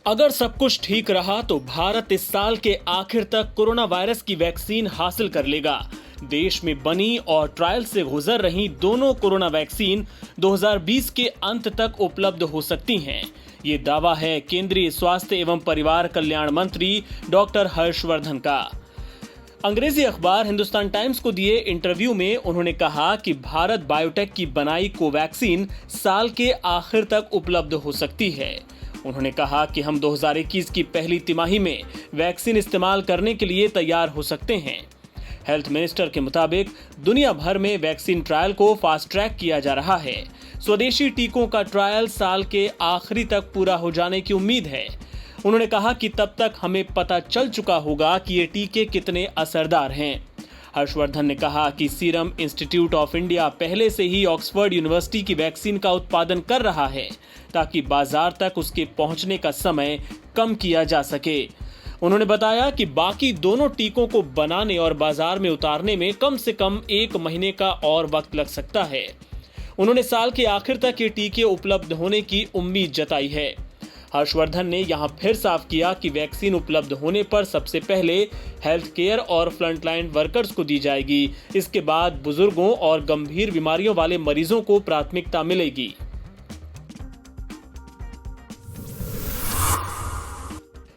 अगर सब कुछ ठीक रहा तो भारत इस साल के आखिर तक कोरोना वायरस की वैक्सीन हासिल कर लेगा। देश में बनी और ट्रायल से गुजर रही दोनों कोरोना वैक्सीन 2020 के अंत तक उपलब्ध हो सकती हैं। ये दावा है केंद्रीय स्वास्थ्य एवं परिवार कल्याण मंत्री डॉक्टर हर्षवर्धन का। अंग्रेजी अखबार हिंदुस्तान टाइम्स को दिए इंटरव्यू में उन्होंने कहा कि भारत बायोटेक की बनाई कोवैक्सीन साल के आखिर तक उपलब्ध हो सकती है। उन्होंने कहा कि हम 2021 की पहली तिमाही में वैक्सीन इस्तेमाल करने के लिए तैयार हो सकते हैं। हेल्थ मिनिस्टर के मुताबिक दुनिया भर में वैक्सीन ट्रायल को फास्ट ट्रैक किया जा रहा है। स्वदेशी टीकों का ट्रायल साल के आखिरी तक पूरा हो जाने की उम्मीद है। उन्होंने कहा कि तब तक हमें पता चल चुका होगा कि ये टीके कितने असरदार हैं। हर्षवर्धन ने कहा कि सीरम इंस्टीट्यूट ऑफ इंडिया पहले से ही ऑक्सफोर्ड यूनिवर्सिटी की वैक्सीन का उत्पादन कर रहा है ताकि बाजार तक उसके पहुंचने का समय कम किया जा सके। उन्होंने बताया कि बाकी दोनों टीकों को बनाने और बाजार में उतारने में कम से कम 1 महीने का और वक्त लग सकता है। उन्होंने साल के आखिर तक ये टीके उपलब्ध होने की उम्मीद जताई है। हर्षवर्धन ने यहां फिर साफ किया कि वैक्सीन उपलब्ध होने पर सबसे पहले हेल्थ केयर और फ्रंटलाइन वर्कर्स को दी जाएगी। इसके बाद बुजुर्गों और गंभीर बीमारियों वाले मरीजों को प्राथमिकता मिलेगी।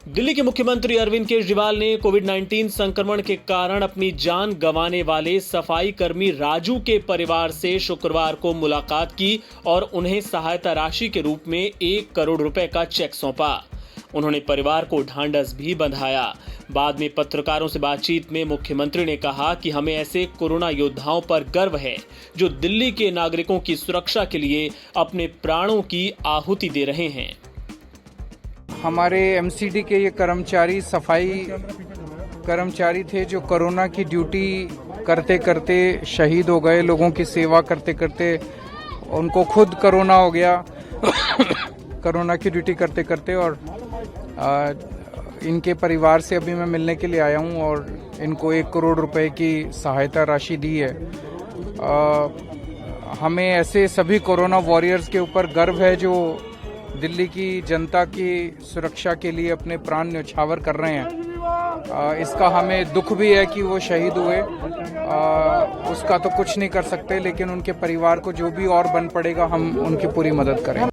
दिल्ली के मुख्यमंत्री अरविंद केजरीवाल ने कोविड-19 संक्रमण के कारण अपनी जान गंवाने वाले सफाई कर्मी राजू के परिवार से शुक्रवार को मुलाकात की और उन्हें सहायता राशि के रूप में 1 करोड़ रुपए का चेक सौंपा। उन्होंने परिवार को ढांढस भी बंधाया। बाद में पत्रकारों से बातचीत में मुख्यमंत्री ने कहा कि हमें ऐसे कोरोना योद्धाओं पर गर्व है जो दिल्ली के नागरिकों की सुरक्षा के लिए अपने प्राणों की आहुति दे रहे हैं। हमारे एमसीडी के ये कर्मचारी सफाई कर्मचारी थे जो कोरोना की ड्यूटी करते करते शहीद हो गए। लोगों की सेवा करते करते उनको खुद कोरोना हो गया कोरोना की ड्यूटी करते करते। और इनके परिवार से अभी मैं मिलने के लिए आया हूँ और इनको 1 करोड़ रुपए की सहायता राशि दी है। हमें ऐसे सभी कोरोना वॉरियर्स के ऊपर गर्व है जो दिल्ली की जनता की सुरक्षा के लिए अपने प्राण न्यौछावर कर रहे हैं। इसका हमें दुख भी है कि वो शहीद हुए। उसका तो कुछ नहीं कर सकते, लेकिन उनके परिवार को जो भी और बन पड़ेगा हम उनकी पूरी मदद करें।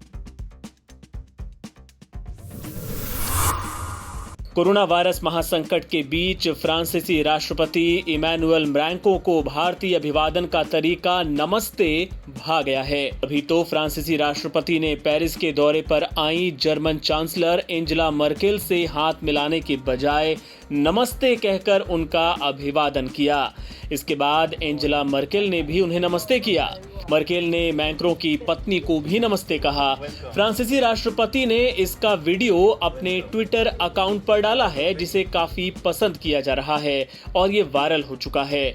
कोरोना वायरस महासंकट के बीच फ्रांसीसी राष्ट्रपति इमैनुअल मैक्रों को भारतीय अभिवादन का तरीका नमस्ते भा गया है। अभी तो फ्रांसीसी राष्ट्रपति ने पेरिस के दौरे पर आई जर्मन चांसलर एंजेला मर्केल से हाथ मिलाने के बजाय नमस्ते कहकर उनका अभिवादन किया। इसके बाद एंजेला मर्केल ने भी उन्हें नमस्ते किया। मर्केल ने मैक्रों की पत्नी को भी नमस्ते कहा। फ्रांसीसी राष्ट्रपति ने इसका वीडियो अपने ट्विटर अकाउंट पर डाला है जिसे काफी पसंद किया जा रहा है और ये वायरल हो चुका है।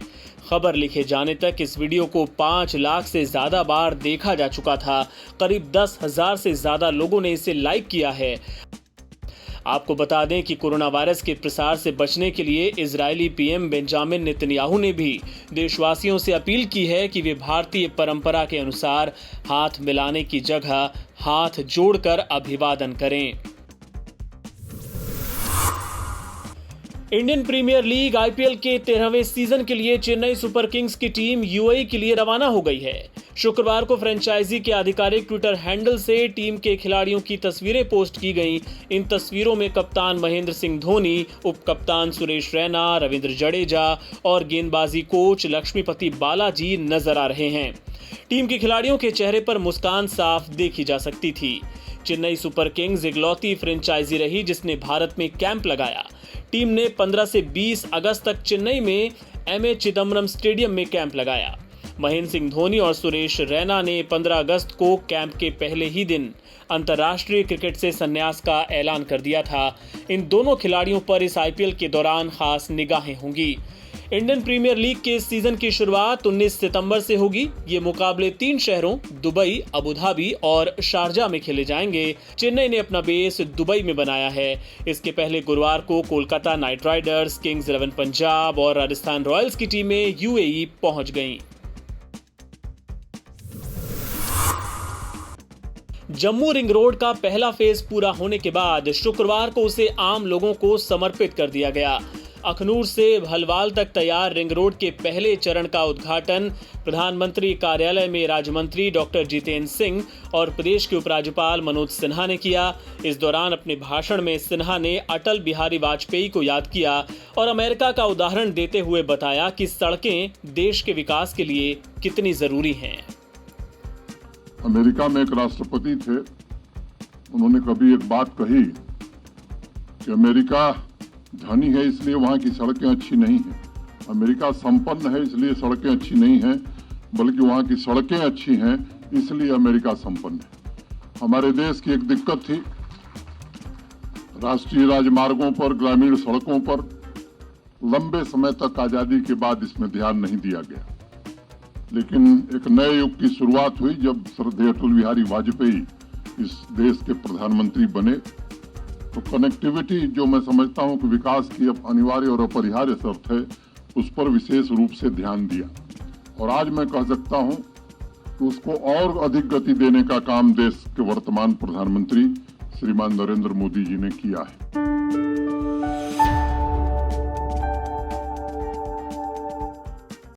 खबर लिखे जाने तक इस वीडियो को 5 लाख से ज्यादा बार देखा जा चुका था। करीब 10,000 से ज्यादा लोगों ने इसे लाइक किया है। आपको बता दें कि कोरोना वायरस के प्रसार से बचने के लिए इजरायली पीएम बेंजामिन नेतन्याहू ने भी देशवासियों से अपील की है कि वे भारतीय परंपरा के अनुसार हाथ मिलाने की जगह हाथ जोड़कर अभिवादन करें। इंडियन प्रीमियर लीग आईपीएल के 13वें सीजन के लिए चेन्नई सुपर किंग्स की टीम यूएई के लिए रवाना हो गई है। शुक्रवार को फ्रेंचाइजी के आधिकारिक ट्विटर हैंडल से टीम के खिलाड़ियों की तस्वीरें पोस्ट की गईं। इन तस्वीरों में कप्तान महेंद्र सिंह धोनी, उप कप्तान सुरेश रैना, रविंद्र जडेजा और गेंदबाजी कोच लक्ष्मीपति बालाजी नजर आ रहे हैं। टीम के खिलाड़ियों के चेहरे पर मुस्कान साफ देखी जा सकती थी। चेन्नई सुपर किंग्स इकलौती फ्रेंचाइजी रही जिसने भारत में कैंप लगाया। टीम ने 15 से 20 अगस्त तक चेन्नई में एमए चिदम्बरम स्टेडियम में कैंप लगाया। महेंद्र सिंह धोनी और सुरेश रैना ने 15 अगस्त को कैंप के पहले ही दिन अंतर्राष्ट्रीय क्रिकेट से संन्यास का ऐलान कर दिया था। इन दोनों खिलाड़ियों पर इस आईपीएल के दौरान खास निगाहें होंगी। इंडियन प्रीमियर लीग के इस सीजन की शुरुआत 19 सितंबर से होगी। ये मुकाबले 3 शहरों दुबई, अबू धाबी और शारजा में खेले जाएंगे। चेन्नई ने अपना बेस दुबई में बनाया है। इसके पहले गुरुवार को Kolkata night Riders, Kings 11 Punjab और राजस्थान रॉयल्स की टीमें यूएई पहुंच गईं। जम्मू रिंग रोड का पहला फेज पूरा होने के बाद शुक्रवार को उसे आम लोगों को समर्पित कर दिया गया। अखनूर से भलवाल तक तैयार रिंग रोड के पहले चरण का उद्घाटन प्रधानमंत्री कार्यालय में राज्य मंत्री डॉक्टर जितेंद्र सिंह और प्रदेश के उपराज्यपाल मनोज सिन्हा ने किया। इस दौरान अपने भाषण में सिन्हा ने अटल बिहारी वाजपेयी को याद किया और अमेरिका का उदाहरण देते हुए बताया कि सड़कें देश के विकास के लिए कितनी जरूरी हैं। अमेरिका में एक राष्ट्रपति थे, उन्होंने कभी एक बात कही कि अमेरिका धनी है इसलिए वहाँ की सड़कें अच्छी नहीं हैं, अमेरिका संपन्न है इसलिए सड़कें अच्छी नहीं हैं, बल्कि वहाँ की सड़कें अच्छी हैं इसलिए अमेरिका संपन्न है। हमारे देश की एक दिक्कत थी, राष्ट्रीय राजमार्गों पर, ग्रामीण सड़कों पर लंबे समय तक आजादी के बाद इसमें ध्यान नहीं दिया गया। लेकिन एक नए युग की शुरुआत हुई जब श्रद्धेय अटल बिहारी वाजपेयी इस देश के प्रधानमंत्री बने, तो कनेक्टिविटी जो मैं समझता हूं कि विकास की अनिवार्य और अपरिहार्य शर्त है, उस पर विशेष रूप से ध्यान दिया। और आज मैं कह सकता हूं कि उसको और अधिक गति देने का काम देश के वर्तमान प्रधानमंत्री श्रीमान नरेंद्र मोदी जी ने किया है।